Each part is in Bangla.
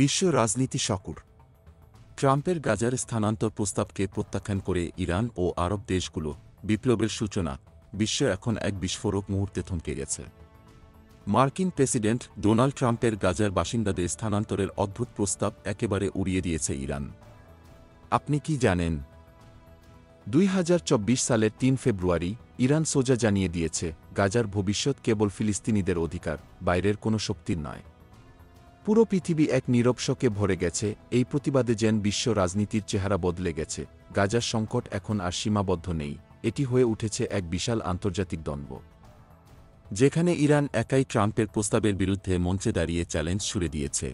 বিশ্ব রাজনীতি শকুর ট্রাম্পের গাজার স্থানান্তর প্রস্তাবকে প্রত্যাখ্যান করে ইরান ও আরব দেশগুলো বিপ্লবের সূচনা বিশ্ব এখন এক বিস্ফোরক মুহূর্তে থমকে গেছে। মার্কিন প্রেসিডেন্ট ডোনাল্ড ট্রাম্পের গাজার বাসিন্দাদের স্থানান্তরের অদ্ভুত প্রস্তাব একেবারে উড়িয়ে দিয়েছে ইরান। আপনি কি জানেন? 2024 সালের 3 ফেব্রুয়ারি ইরান সোজা জানিয়ে দিয়েছে, গাজার ভবিষ্যৎ কেবল ফিলিস্তিনিদের অধিকার, বাইরের কোনো শক্তির নয়। পুরো পৃথিবী এক নীরব শোকে ভরে গেছে। এই প্রতিবাদে যেন বিশ্ব রাজনীতির চেহারা বদলে গেছে। গাজার সংকট এখন আর সীমাবদ্ধ নেই, এটি হয়ে উঠেছে এক বিশাল আন্তর্জাতিক দ্বন্দ্ব, যেখানে ইরান একাই ট্রাম্পের প্রস্তাবের বিরুদ্ধে মঞ্চে দাঁড়িয়ে চ্যালেঞ্জ ছুড়ে দিয়েছে।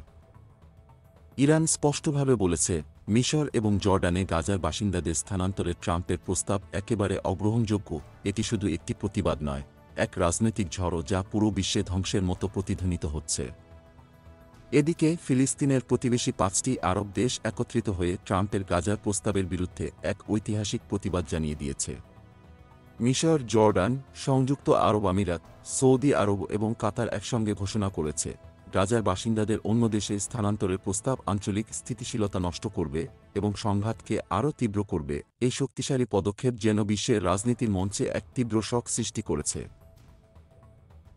ইরান স্পষ্টভাবে বলেছে, মিশর এবং জর্ডানে গাজার বাসিন্দাদের স্থানান্তরের ট্রাম্পের প্রস্তাব একেবারে অগ্রহণযোগ্য। এটি শুধু একটি প্রতিবাদ নয়, এক রাজনৈতিক ঝড় যা পুরো বিশ্বে ধ্বংসের মতো প্রতিধ্বনিত হচ্ছে। এদিকে ফিলিস্তিনের প্রতিবেশী 5টি আরব দেশ একত্রিত হয়ে ট্রাম্পের গাজার প্রস্তাবের বিরুদ্ধে এক ঐতিহাসিক প্রতিবাদ জানিয়ে দিয়েছে। মিশর, জর্ডান, সংযুক্ত আরব আমিরাত, সৌদি আরব এবং কাতার একসঙ্গে ঘোষণা করেছে, গাজার বাসিন্দাদের অন্য দেশে স্থানান্তরের প্রস্তাব আঞ্চলিক স্থিতিশীলতা নষ্ট করবে এবং সংঘাতকে আরও তীব্র করবে। এই শক্তিশালী পদক্ষেপ যেন বিশ্বের রাজনীতির মঞ্চে এক তীব্র শক সৃষ্টি করেছে।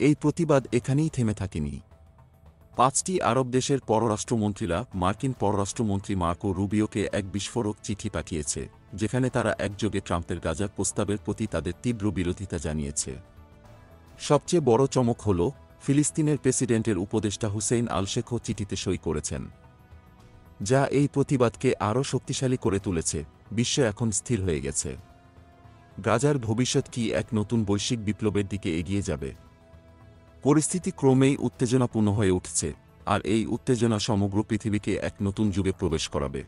এই প্রতিবাদ এখানেই থেমে থাকেনি। 5টি আরব দেশের পররাষ্ট্রমন্ত্রীরা মার্কিন পররাষ্ট্রমন্ত্রী মার্কো রুবিওকে এক বিস্ফোরক চিঠি পাঠিয়েছে, যেখানে তারা একযোগে ট্রাম্পের গাজার প্রস্তাবের প্রতি তাদের তীব্র বিরোধিতা জানিয়েছে। সবচেয়ে বড় চমক হল, ফিলিস্তিনের প্রেসিডেন্টের উপদেষ্টা হুসেইন আল-শেখও চিঠিতে সই করেছেন, যা এই প্রতিবাদকে আরও শক্তিশালী করে তুলেছে। বিশ্ব এখন স্থির হয়ে গেছে। গাজার ভবিষ্যৎ কি এক নতুন বৈশ্বিক বিপ্লবের দিকে এগিয়ে যাবে? পরিস্থিতি ক্রমেই উত্তেজনাপূর্ণ হয়ে উঠছে, আর এই উত্তেজনা সমগ্র পৃথিবীকে এক নতুন যুগে প্রবেশ করাবে।